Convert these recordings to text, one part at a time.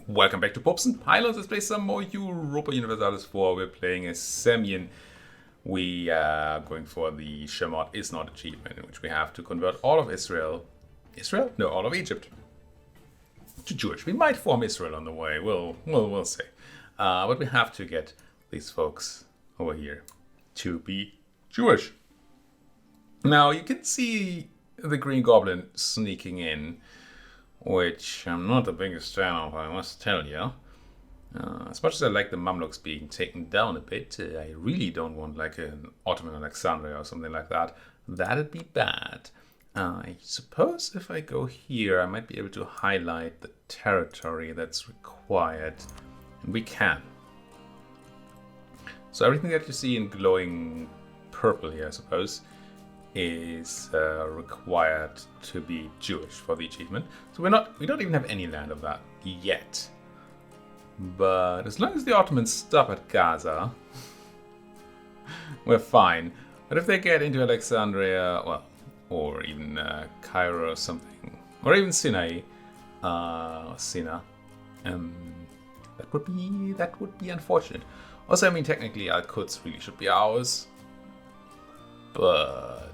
Welcome back to Popson. Hi, let's play some more Europa Universalis 4. We're playing as Semien. We are going for the Shemot Is Not achievement, in which we have to convert all of Israel. Israel? No, all of Egypt. To Jewish. We might form Israel on the way. We'll see. But we have to get these folks over here to be Jewish. Now, you can see the Green Goblin sneaking in, which I'm not the biggest fan of, I must tell you. As much as I like the Mamluks being taken down a bit, I really don't want like an Ottoman Alexandria or something like that. That'd be bad. I suppose if I go here, I might be able to highlight the territory that's required. And we can. So everything that you see in glowing purple here, I suppose, is required to be Jewish for the achievement. So we don't even have any land of that yet. But as long as the Ottomans stop at Gaza, we're fine. But if they get into Alexandria, well, or even Cairo or something, or even Sinai, Sina, that would be unfortunate. Also, I mean, technically, Al-Quds really should be ours. But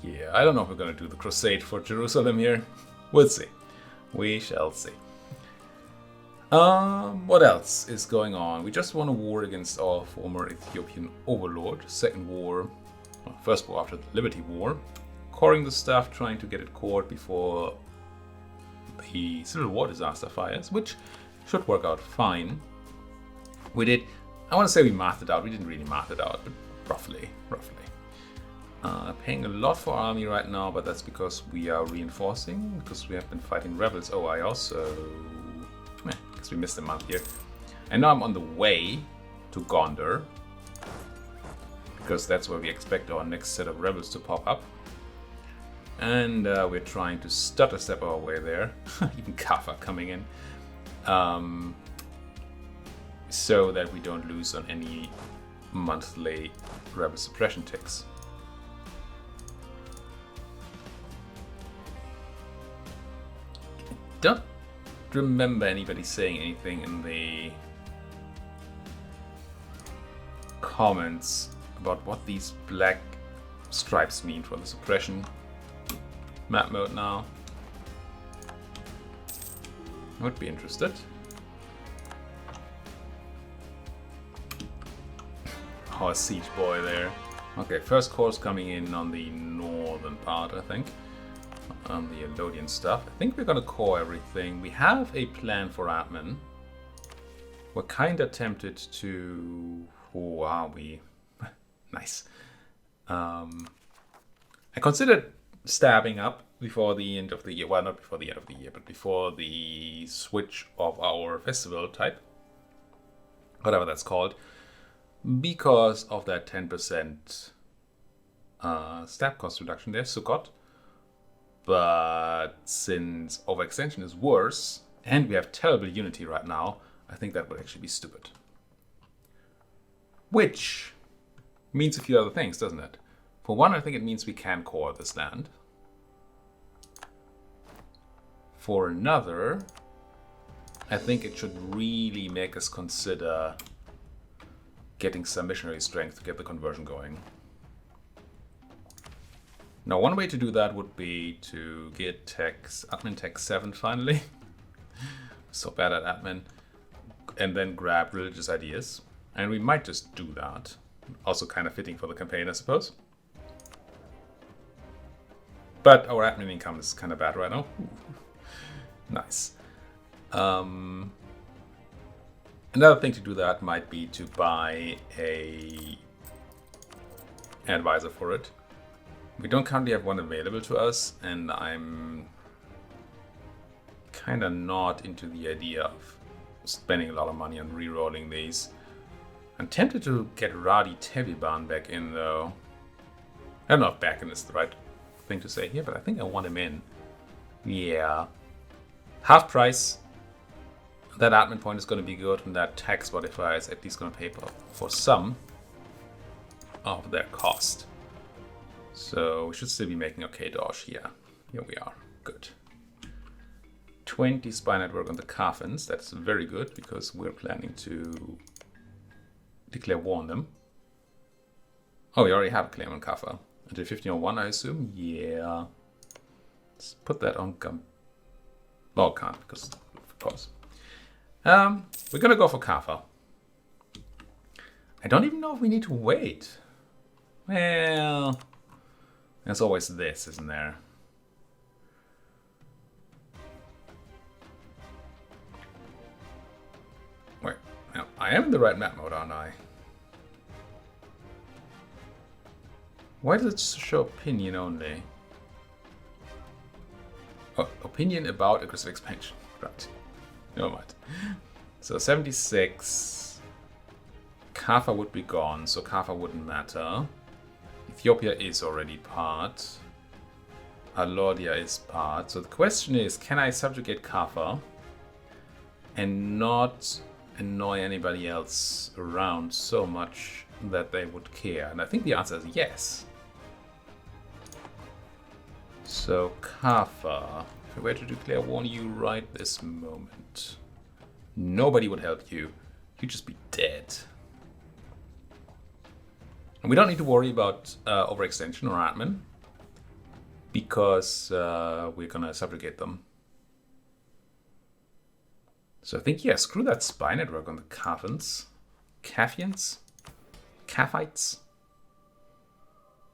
yeah, I don't know if we're going to do the crusade for Jerusalem here. We'll see. We shall see. What else is going on? We just won a war against our former Ethiopian overlord. Second war, well, first war after the Liberty War. Coring the stuff, trying to get it cored before the Civil War disaster fires, which should work out fine. We did, I want to say we mathed it out. We didn't really math it out, but roughly. Paying a lot for army right now, but that's because we are reinforcing, because we have been fighting rebels. Oh, I also... because we missed a month here. And now I'm on the way to Gondar, because that's where we expect our next set of rebels to pop up. And we're trying to stutter step our way there. Even Kaffa coming in. So that we don't lose on any monthly rebel suppression ticks. Don't remember anybody saying anything in the comments about what these black stripes mean for the suppression. Map mode now. I would be interested. Oh, a siege boy there. Okay, first course coming in on the northern part, I think. On the Elodian stuff. I think we're gonna core everything. We have a plan for admin. We're kinda tempted to... Who are we? Nice. I considered stabbing up before the end of the year. Well, not before the end of the year, but before the switch of our festival type. Whatever that's called. Because of that 10% stab cost reduction there, Sukkot. But since overextension is worse, and we have terrible unity right now, I think that would actually be stupid. Which means a few other things, doesn't it? For one, I think it means we can core this land. For another, I think it should really make us consider getting some missionary strength to get the conversion going. Now, one way to do that would be to get admin tech 7 finally. So bad at admin. And then grab religious ideas. And we might just do that. Also kind of fitting for the campaign, I suppose. But our admin income is kind of bad right now. Ooh. Nice. Another thing to do that might be to buy an advisor for it. We don't currently have one available to us, and I'm kind of not into the idea of spending a lot of money on re-rolling these. I'm tempted to get Radi Teviban back in, though. I don't know if back in is the right thing to say here, but I think I want him in. Yeah. Half price. That admin point is going to be good, and that tax modifier is at least going to pay for some of their cost. So we should still be making okay dosh here. Here we are. Good. 20 spy network on the coffins. That's very good because we're planning to declare war on them. Oh, we already have a claim on Kaffa. Until 1501, I assume? Yeah. Let's put that on Oh, can't, because of course. We're gonna go for Kaffa. I don't even know if we need to wait. Well, there's always this, isn't there? Wait, no, I am in the right map mode, aren't I? Why does it show opinion only? Oh, opinion about aggressive expansion. Right. Never mind. So 76. Kaffa would be gone, so Kaffa wouldn't matter. Ethiopia is already part. Alordia is part. So the question is, can I subjugate Kaffa and not annoy anybody else around so much that they would care? And I think the answer is yes. So Kaffa, if I were to declare war on you right this moment, nobody would help you. You'd just be dead. And we don't need to worry about overextension or admin because we're gonna subjugate them. So I think, yeah, screw that spy network on the Kaffins. Kaffians? Kaffites?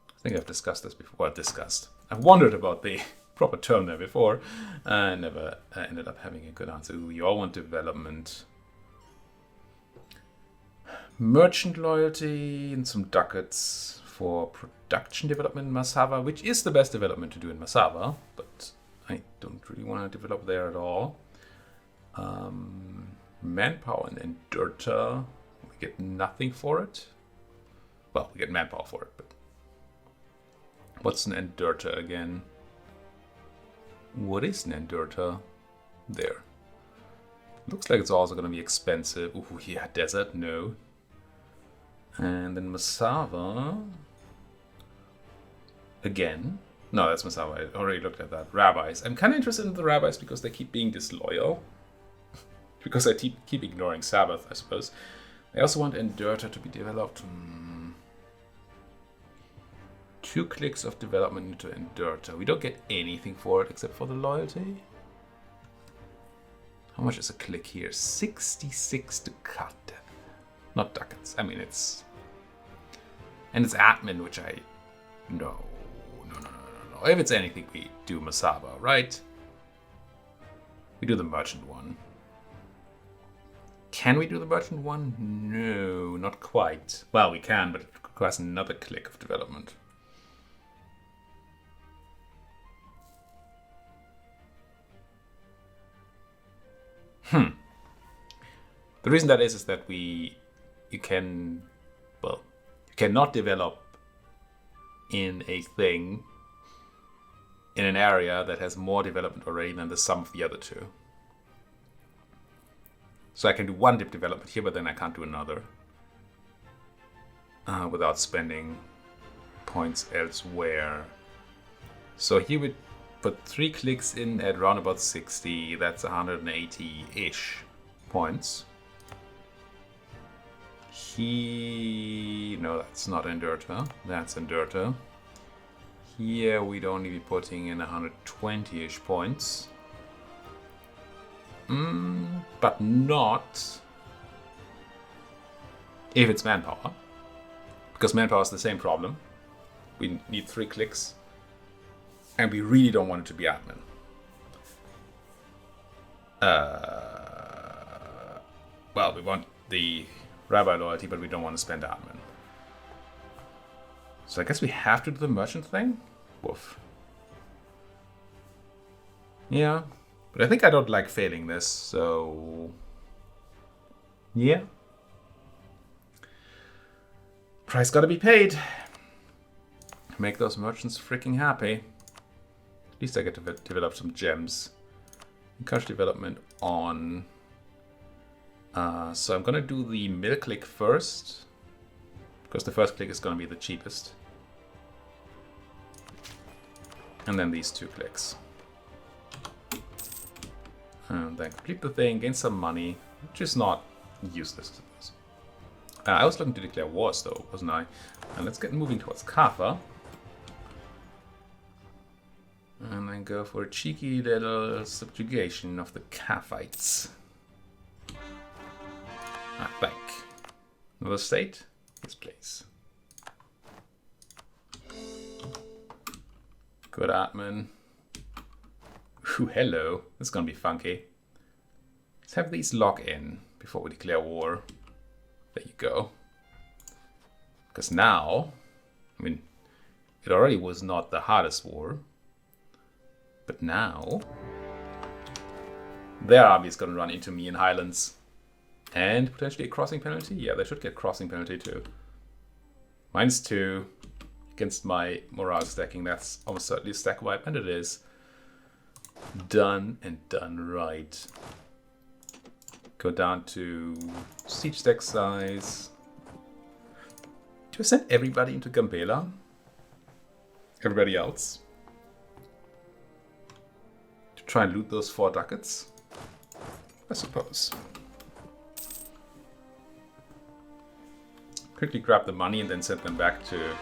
I think I've discussed this before. Well, discussed. I've wondered about the proper term there before. I never ended up having a good answer. Ooh, you all want development. Merchant loyalty and some ducats for production development in Massawa, which is the best development to do in Massawa, but I don't really want to develop there at all. Manpower and Endurta, we get nothing for it. Well, we get manpower for it, but what's an Endurta again? What is an Endurta? There. Looks like it's also going to be expensive. Ooh, yeah, desert, no. And then Massawa. Again. No, that's Massawa. I already looked at that. Rabbis. I'm kind of interested in the rabbis because they keep being disloyal. Because I keep ignoring Sabbath, I suppose. I also want Endurta to be developed. 2 clicks of development into Endurta. We don't get anything for it except for the loyalty. How much is a click here? 66 to cut. Not ducats. I mean, it's... And it's admin, which I... No. If it's anything, we do Masaba, right? We do the merchant one. Can we do the merchant one? No, not quite. Well, we can, but it requires another click of development. The reason that is that you cannot develop in a thing in an area that has more development already than the sum of the other two. So I can do one dip development here, but then I can't do another without spending points elsewhere. So here we put 3 clicks in at around about 60. That's 180-ish points. No, that's not Endurta. That's Endurta. Here we'd only be putting in 120-ish points. But not if it's manpower. Because manpower is the same problem. We need 3 clicks. And we really don't want it to be admin. Well, we want the rabbi loyalty, but we don't want to spend admin. So I guess we have to do the merchant thing? Woof. Yeah. But I think I don't like failing this, so... Yeah. Price gotta be paid. Make those merchants freaking happy. At least I get to develop some gems. Encourage development on... so I'm gonna do the middle click first. Because the first click is gonna be the cheapest. And then these 2 clicks. And then complete the thing, gain some money, which is not useless, I suppose. I was looking to declare wars, though, wasn't I? And let's get moving towards Kaffa. And then go for a cheeky little subjugation of the Kaffites. Back. Another state? This place. Good admin. Ooh, hello. This is gonna be funky. Let's have these lock in before we declare war. There you go. Because now, I mean, it already was not the hardest war. But now, their army is gonna run into me in Highlands. And potentially a crossing penalty? Yeah, they should get crossing penalty too. -2 against my morale stacking. That's almost certainly a stack wipe, and it is. Done and done right. Go down to siege stack size. Do I send everybody into Gambela? Everybody else? To try and loot those 4 ducats? I suppose. Quickly grab the money and then send them back to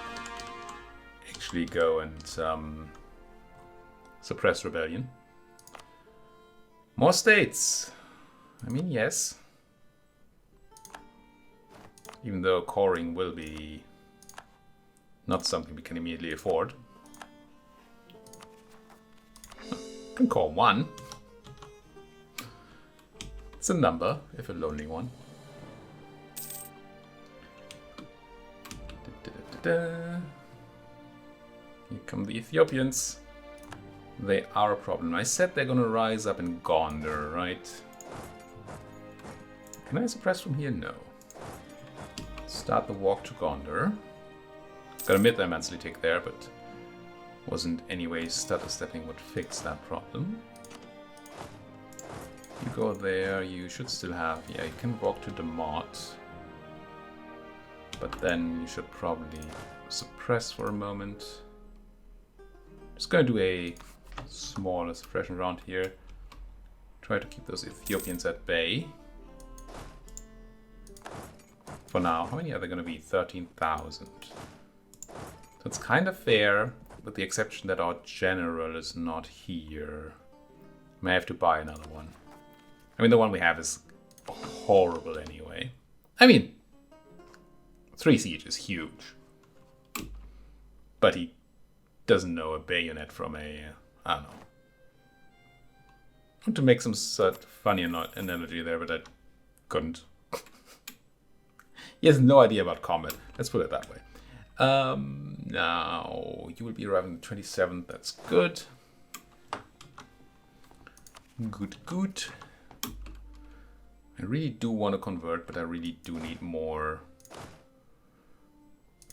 actually go and suppress rebellion. More states. I mean, yes. Even though coring will be not something we can immediately afford. Can call 1. It's a number, if a lonely one. Here come the Ethiopians. They are a problem. I said they're gonna rise up in Gondar, right? Can I suppress from here? No. Start the walk to Gondar. Gotta admit I immensely take there, but wasn't anyway stutter stepping would fix that problem. You go there, you should still have, yeah, you can walk to the mod. But then you should probably suppress for a moment. Just gonna do a smaller suppression round here. Try to keep those Ethiopians at bay. For now, how many are there gonna be? 13,000. So it's kind of fair, with the exception that our general is not here. May have to buy another one. I mean, the one we have is horrible anyway. I mean, 3 siege is huge. But he doesn't know a bayonet from a, I don't know. I want to make some sort of funny analogy there, but I couldn't. He has no idea about combat. Let's put it that way. Now, you will be arriving the 27th. That's good. Good. I really do want to convert, but I really do need more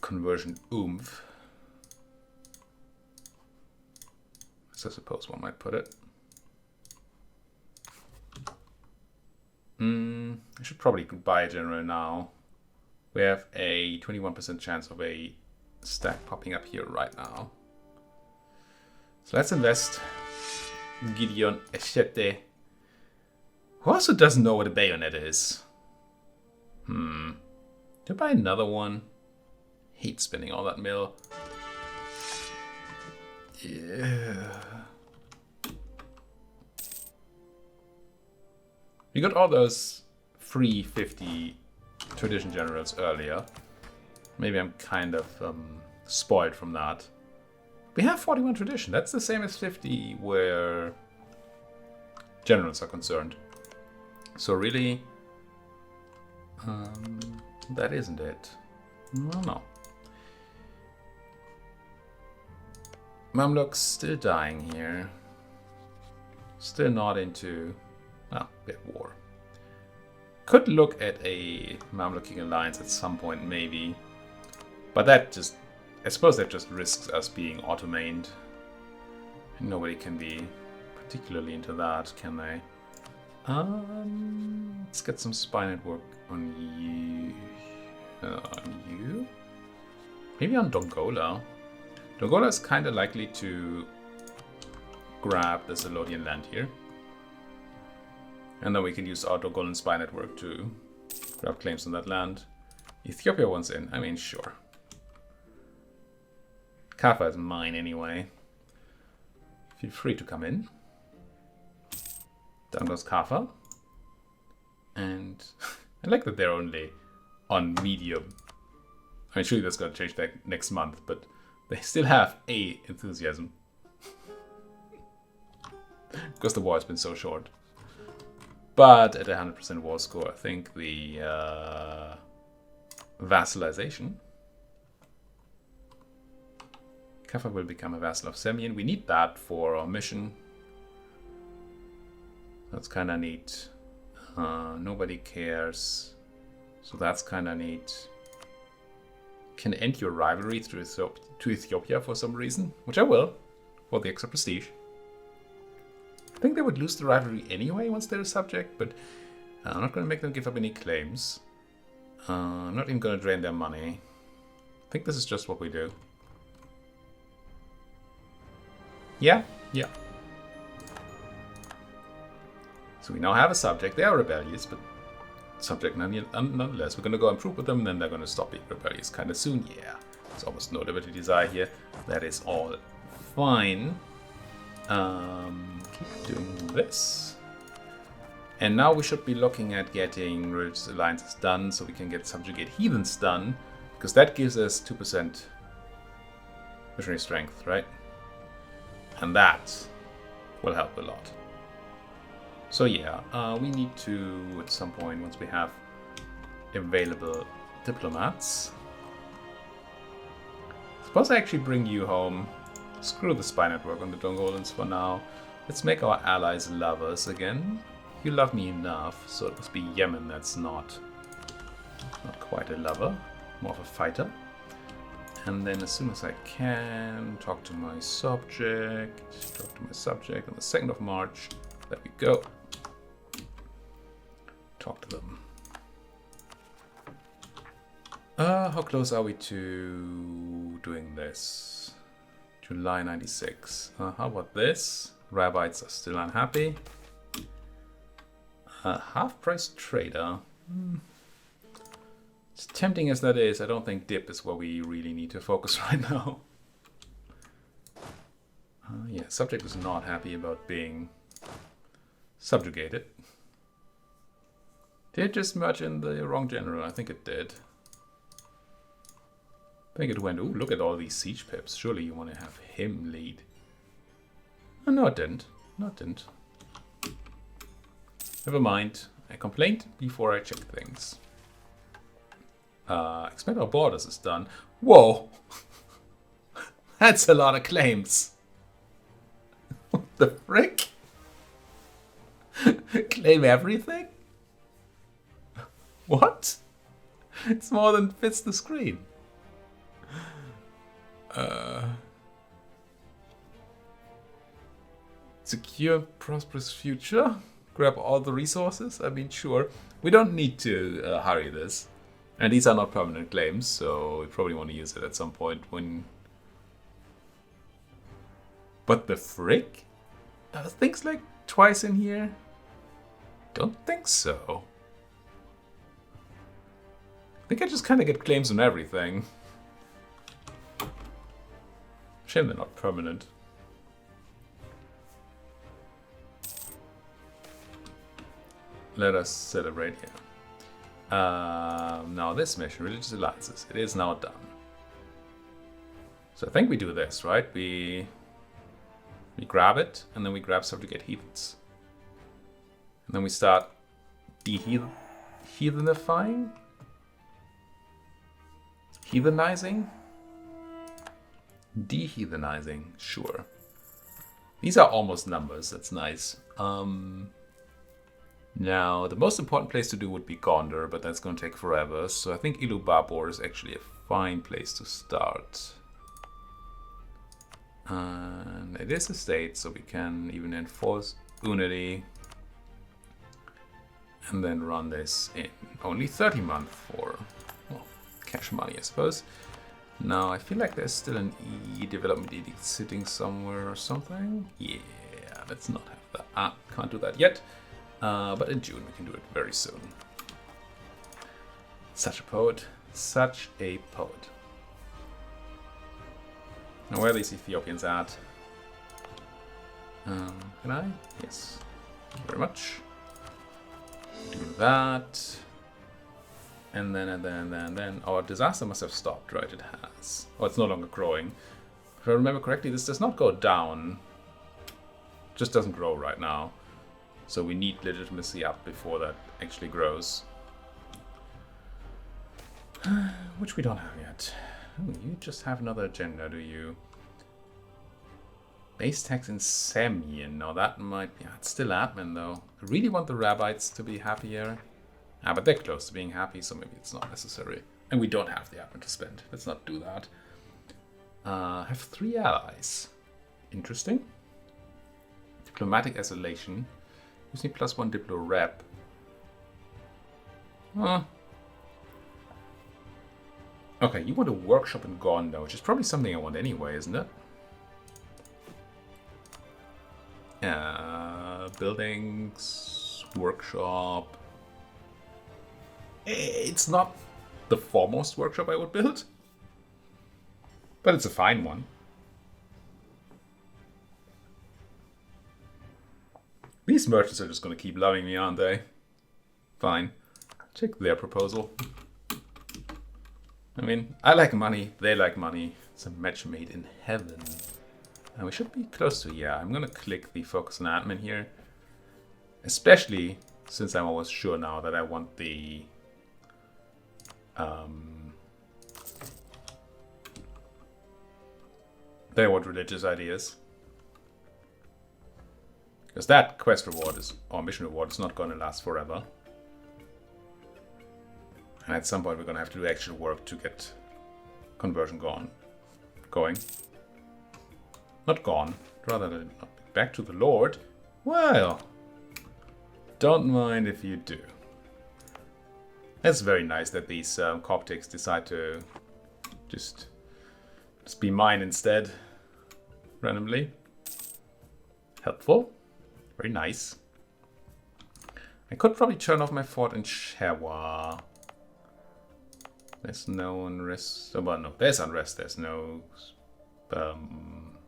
conversion oomph. As I suppose one might put it. I should probably buy a general now. We have a 21% chance of a stack popping up here right now. So let's invest. Gideon Eshete. Who also doesn't know what a bayonet is? Do I buy another one? Hate spending all that mill. Yeah. We got all those free 50 tradition generals earlier. Maybe I'm kind of spoiled from that. We have 41 tradition. That's the same as 50 where generals are concerned. So really, that isn't it. No. Mamluks still dying here. Still not into, well, we have war. Could look at a Mamluking alliance at some point, maybe. But that just, I suppose that just risks us being automated. Nobody can be particularly into that, can they? Let's get some spy network on you. Maybe on Dongola. Dongola is kind of likely to grab the Zalodian land here. And then we can use our Golden Spy network to grab claims on that land. Ethiopia wants in. I mean, sure. Kaffa is mine anyway. Feel free to come in. Down goes Kaffa. And I like that they're only on medium. I mean, surely that's going to change that next month, but they still have a enthusiasm. Because the war has been so short. But at a 100% war score, I think the vassalization. Kaffa will become a vassal of Semien. We need that for our mission. That's kind of neat. Nobody cares. So that's kind of neat. Can end your rivalry to Ethiopia for some reason, which I will, for the extra prestige. I think they would lose the rivalry anyway once they're a subject, but I'm not going to make them give up any claims. I'm not even going to drain their money. I think this is just what we do. Yeah. So we now have a subject. They are rebellious, but subject nonetheless. We're going to go improve with them, and then they're going to stop being rebellious kind of soon. Yeah, there's almost no liberty desire here. That is all fine. Keep doing this. And now we should be looking at getting religious alliances done, so we can get subjugate heathens done, because that gives us 2% missionary strength, right? And that will help a lot. So yeah, we need to, at some point, once we have available diplomats, suppose I actually bring you home. Screw the spy network on the Dongolans for now. Let's make our allies lovers again. You love me enough, so it must be Yemen that's not quite a lover, more of a fighter. And then as soon as I can, talk to my subject on the 2nd of March. There we go. Talk to them. How close are we to doing this? July 96. How about this? Rabbis are still unhappy. Half-price trader. As tempting as that is, I don't think dip is where we really need to focus right now. Yeah, subject is not happy about being subjugated. Did it just merge in the wrong general? I think it did. I think it went, ooh, look at all these siege pips. Surely you want to have him lead. Oh, no, it didn't. No, it didn't. Never mind. I complained before I checked things. Expand our borders is done. Whoa! That's a lot of claims. What the frick? Claim everything? What? It's more than fits the screen. Secure prosperous future. Grab all the resources. I mean, sure. We don't need to hurry this. And these are not permanent claims, so we probably want to use it at some point when... But the frick? Things like twice in here? Don't think so. I think I just kind of get claims on everything. Shame they're not permanent. Let us celebrate here. Now this mission, Religious Alliances, it is now done. So I think we do this, right? We grab it, and then we grab Subjugate Heathens. And then we start heathenifying? Heathenizing? Deheathenizing, sure. These are almost numbers, that's nice. Now, the most important place to do would be Gondar, but that's going to take forever. So I think Ilubabor is actually a fine place to start. And it is a state, so we can even enforce unity. And then run this in only 30 months for, well, cash money, I suppose. Now, I feel like there's still an development edict sitting somewhere or something. Yeah, let's not have that. Can't do that yet. But in June we can do it very soon. Such a poet. Such a poet. Now where are these Ethiopians at? Can I? Yes. Thank you very much. Do that. And then our disaster must have stopped, right? It has. Oh, it's no longer growing. If I remember correctly, this does not go down. It just doesn't grow right now. So we need legitimacy up before that actually grows. Which we don't have yet. Oh, you just have another agenda, do you? Base tax in Semien. Now that might be... it's still admin though. I really want the rabbis to be happier. But they're close to being happy, so maybe it's not necessary. And we don't have the admin to spend. Let's not do that. Have 3 allies. Interesting. Diplomatic isolation. Gives me +1 Diplo rep. Okay, you want a workshop in Gondar, which is probably something I want anyway, isn't it? Buildings, workshop. It's not the foremost workshop I would build, but it's a fine one. These merchants are just going to keep loving me, aren't they? Fine. Check their proposal. I mean, I like money, they like money. It's a match made in heaven. And we should be close to, yeah, I'm going to click the focus on admin here. Especially since I'm almost sure now that I want the... that I want religious ideas. Because that quest reward is, or mission reward is not going to last forever. And at some point we're going to have to do actual work to get conversion going. Not gone, rather than back to the Lord. Well, don't mind if you do. It's very nice that these Coptics decide to just be mine instead, randomly. Helpful, very nice. I could probably turn off my fort in Shewa. There's no unrest. Oh, well, no, there's unrest. There's no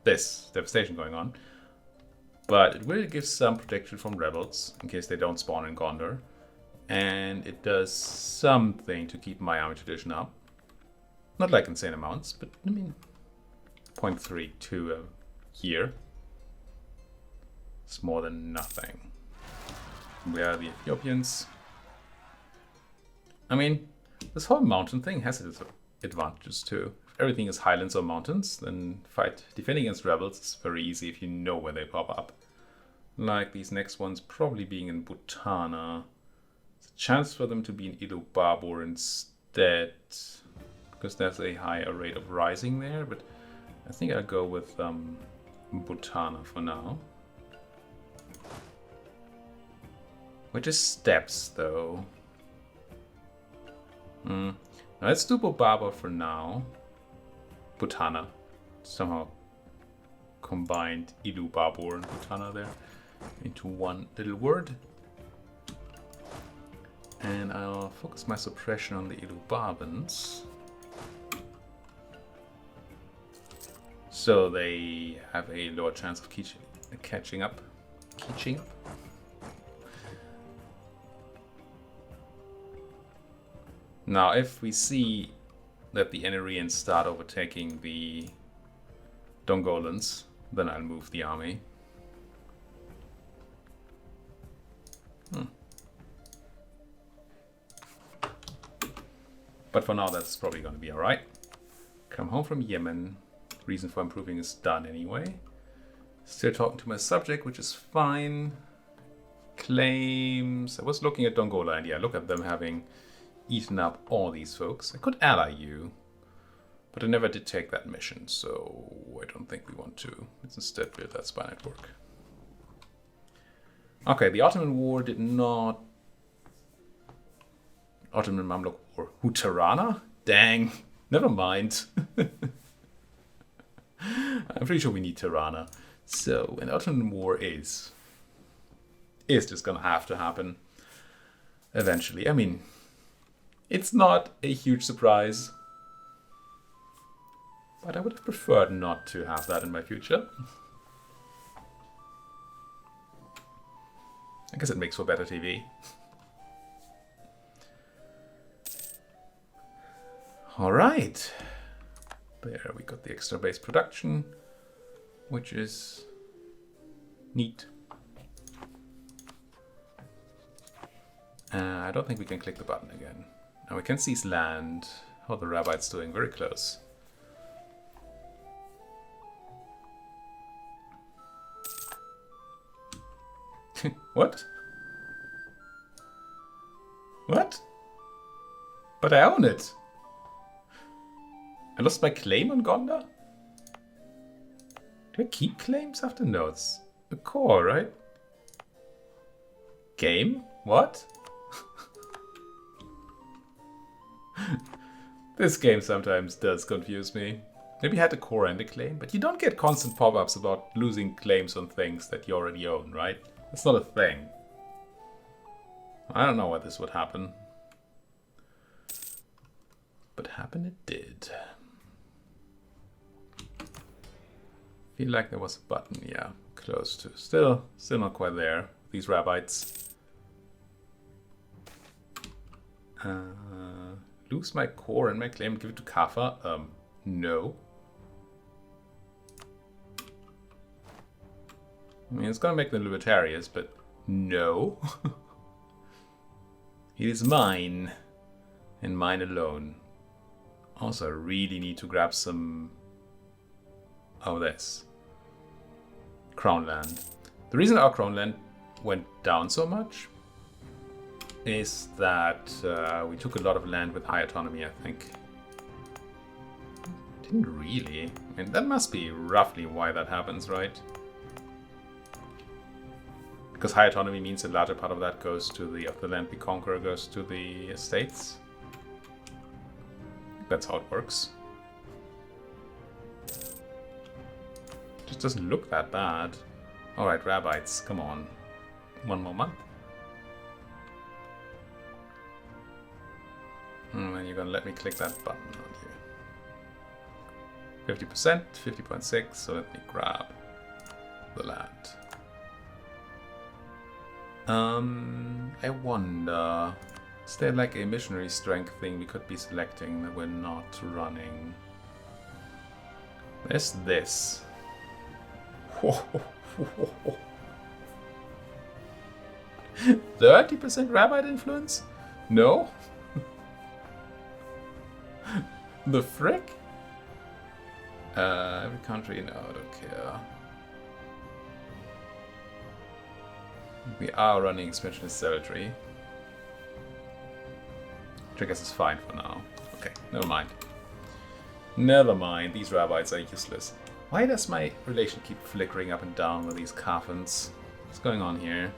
this devastation going on. But it will give some protection from rebels in case they don't spawn in Gondar. And it does something to keep my army tradition up. Not like insane amounts, but I mean 0.32 a year. It's more than nothing. Where are the Ethiopians? I mean, this whole mountain thing has its advantages too. If everything is highlands or mountains, then defending against rebels is very easy if you know where they pop up. Like these next ones probably being in Butana. There's a chance for them to be in Ilubabur instead, because there's a higher rate of rising there, but I think I'll go with Butana for now. Which is steps though. Now let's do Bobaba for now. Butana. Somehow combined Ilubabur and Butana there into one little word. And I'll focus my suppression on the Ilubabans. So they have a lower chance of catching up. Now, if we see that the Enerians start overtaking the Dongolans, then I'll move the army. But for now, that's probably going to be alright. Come home from Yemen. Reason for improving is done anyway. Still talking to my subject, which is fine. Claims. I was looking at Dongola, and yeah, look at them having eaten up all these folks. I could ally you, but I never did take that mission, so I don't think we want to. Let's instead build that spy network. Okay, the Ottoman War did not... Ottoman Mamluk War. Hutarana? Dang. Never mind. I'm pretty sure we need Tirana. So, an Ottoman War is is just gonna have to happen eventually. I mean, it's not a huge surprise, but I would have preferred not to have that in my future. I guess it makes for better TV. All right. There we got the extra base production, which is neat. I don't think we can click the button again. Now we can seize land. Oh, the rabbite's doing very close. What? What? But I own it. I lost my claim on Gondar? Do I keep claims after? No, it's a core, right? Game? What? This game sometimes does confuse me. Maybe you had a core and a claim, but you don't get constant pop-ups about losing claims on things that you already own, right? That's not a thing. I don't know why this would happen. But happen it did. Feel like there was a button, yeah, close to. Still not quite there. These rabbites. Lose my core and my claim and give it to Kaffa? No. I mean, it's gonna make them libertarians, but no. It is mine, and mine alone. Also, I really need to grab some of this. Crown land. The reason our crown land went down so much is that we took a lot of land with high autonomy, I think. Didn't really. I mean, that must be roughly why that happens, right? Because high autonomy means a larger part of that goes to the land we conquer goes to the estates. That's how it works. Just doesn't look that bad. Alright, rabbites, come on. One more month. And then you're gonna let me click that button on you. 50%, 50.6, so let me grab the land. I wonder, is there like a missionary strength thing we could be selecting that we're not running? There's this. 30% rabbite influence? No? The frick? Every country, no, I don't care. We are running expansionist zealotry, which I guess is fine for now. Okay, never mind. Never mind, these rabbites are useless. Why does my relation keep flickering up and down with these coffins? What's going on here?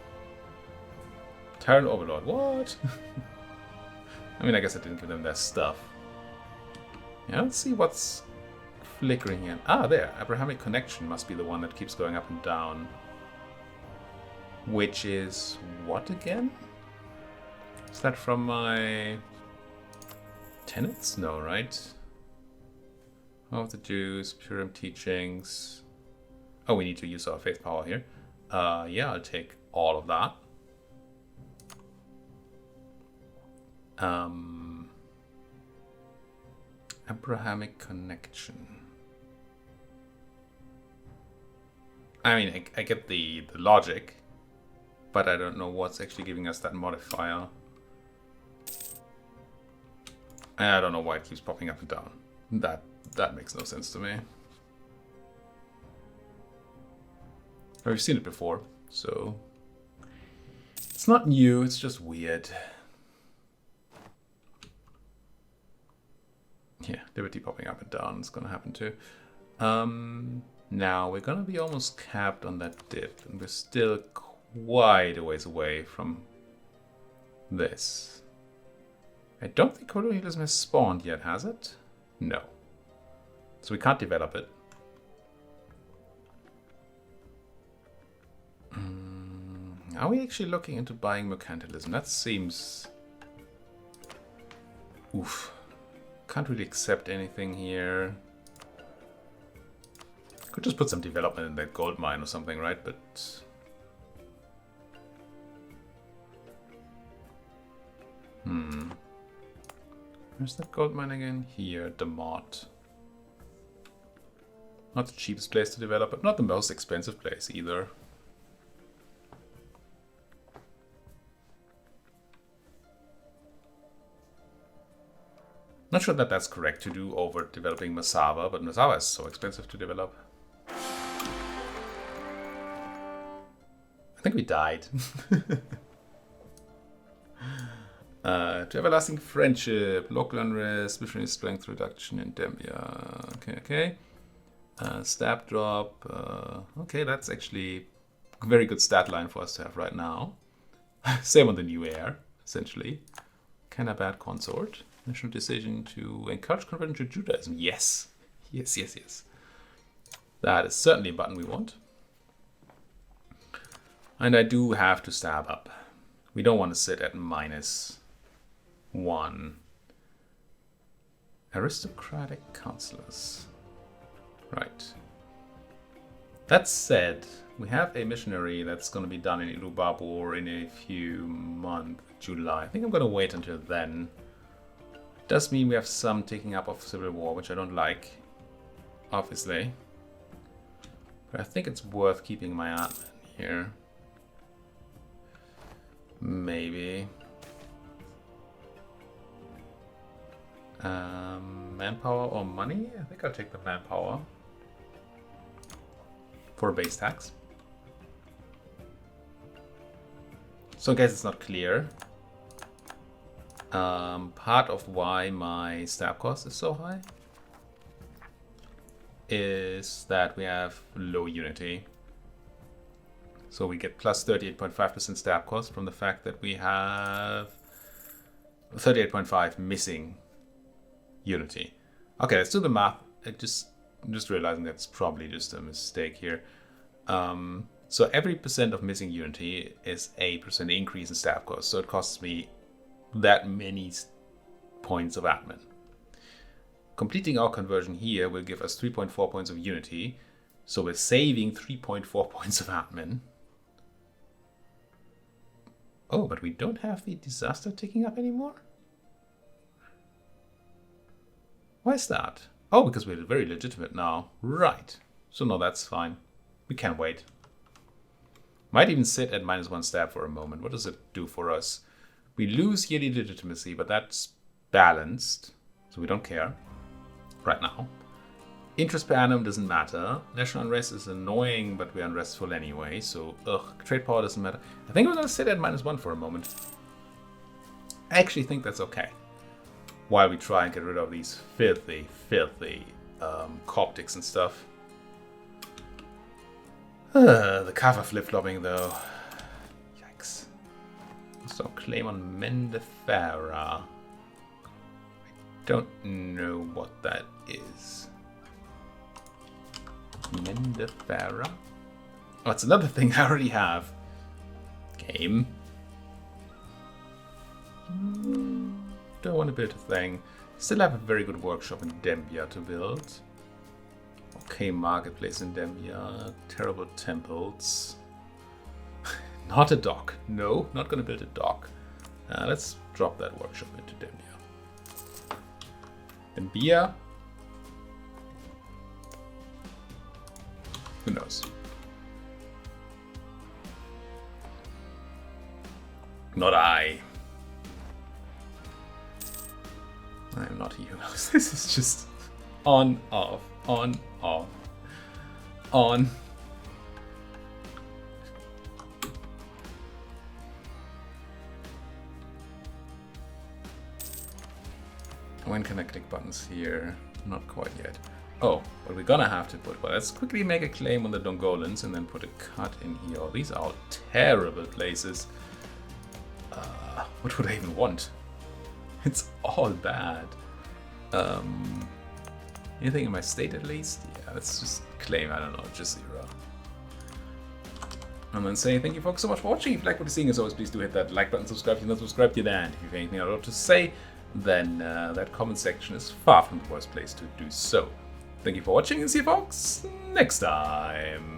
Tyrant Overlord, what? I mean, I guess I didn't give them their stuff. Yeah, let's see what's flickering here. Ah, there. Abrahamic connection must be the one that keeps going up and down. Which is what again? Is that from my tenets? No, right? Of the Jews, Purim teachings. Oh, we need to use our faith power here. Yeah, I'll take all of that. Abrahamic connection. I mean, I get the logic, but I don't know what's actually giving us that modifier. I don't know why it keeps popping up and down. That makes no sense to me. We've seen it before, so it's not new, it's just weird. Yeah, Liberty popping up and down is gonna happen too. Now we're gonna be almost capped on that dip, and we're still quite a ways away from this. I don't think colonialism has spawned yet, has it? No. So we can't develop it. I Are we actually looking into buying mercantilism? That seems... Oof. Can't really accept anything here. Could just put some development in that gold mine or something, right? But... Where's that gold mine again? Here, Demont. Not the cheapest place to develop, but not the most expensive place either. Not sure that that's correct to do over developing Massawa, but Massawa is so expensive to develop. I think we died. To everlasting friendship, local unrest, missionary strength reduction in Dembia. Okay. Stab drop. Okay, that's actually a very good stat line for us to have right now. Same on the new heir, essentially. Kinda bad consort. National decision to encourage conversion to Judaism. Yes. Yes. That is certainly a button we want. And I do have to stab up. We don't want to sit at -1. Aristocratic councillors. Right. That said, we have a missionary that's going to be done in Ilubabur in a few months, July. I think I'm going to wait until then. Does mean we have some taking up of civil war, which I don't like, obviously. But I think it's worth keeping my admin here. Maybe. Manpower or money? I think I'll take the manpower. For a base tax. So in case it's not clear, part of why my stab cost is so high is that we have low unity. So we get plus 38.5% stab cost from the fact that we have 38.5 missing unity. Okay, let's do the math. I'm just realizing that's probably just a mistake here. So every percent of missing unity is a percent increase in stab cost. So it costs me that many points of admin. Completing our conversion here will give us 3.4 points of unity. So we're saving 3.4 points of admin. Oh, but we don't have the disaster ticking up anymore? Why is that? Oh, because we're very legitimate now. Right. So no, that's fine. We can wait. Might even sit at -1 stab for a moment. What does it do for us? We lose yearly legitimacy, but that's balanced. So we don't care. Right now. Interest per annum doesn't matter. National unrest is annoying, but we're unrestful anyway. So, trade power doesn't matter. I think we're going to sit at -1 for a moment. I actually think that's okay. While we try and get rid of these filthy Coptics and stuff. The cover flip-flopping though. Yikes. So claim on Mendefera. I don't know what that is. Mendefera? Oh, it's another thing I already have. Game. Don't want to build a thing. Still have a very good workshop in Dembia to build. Okay, marketplace in Dembia. Terrible temples. Not a dock. No, not gonna build a dock. Let's drop that workshop into Dembia. Dembia. Who knows? Not I. I am not he who knows. This is just on, off, on, off, on. When can I click buttons here? Not quite yet. Oh, but we're gonna have to put, well, let's quickly make a claim on the Dongolans and then put a cut in here. Oh, these are terrible places. What would I even want? It's all bad. Anything in my state at least? Yeah, let's just claim, I don't know, Jazeera. And then say thank you folks so much for watching. If you like what you're seeing, as always, please do hit that like button, subscribe if you're not subscribed yet, and if you have anything else to say, then that comment section is far from the worst place to do so. Thank you for watching, and see you folks next time.